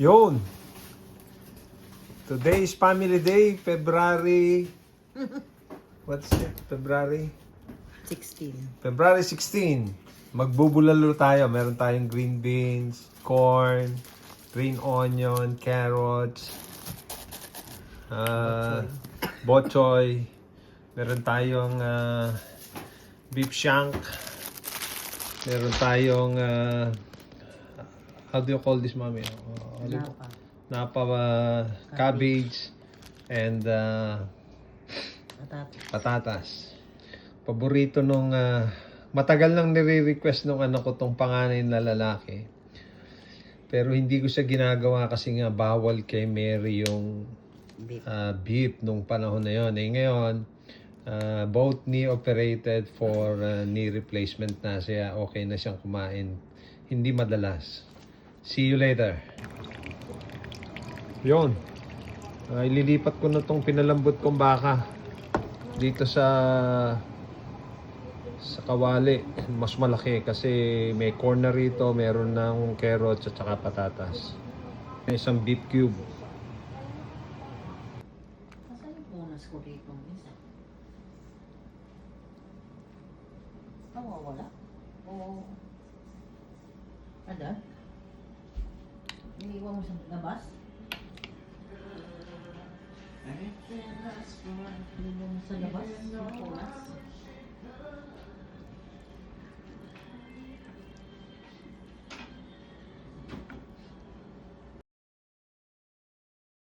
Yun. Today is Family Day, February... What's it? February 16. Magbubulalo tayo. Meron tayong green beans, corn, green onion, carrots, bochoy. Meron tayong beef shank. Meron tayong how do you call this, mommy? Napa cabbage and patatas. Paborito nung matagal nang nire-request nung anak ko tong panganay na lalaki. Pero hindi ko siya ginagawa kasi nga bawal kay Mary yung beef nung panahon na yon. Ngayon, both knee operated for knee replacement na siya. Okay na siyang kumain. Hindi madalas. See you later. Yon. Ililipat ko na tong pinalambot kong baka dito sa kawali. Mas malaki kasi may corn na rito, meron ng carrots at saka patatas. May isang beef cube. Nasaan yung bonus ko dito? Nawawala? O... Ada? Iniiwan mo sa labas? Iniiwan mo sa labas? Yung bonus?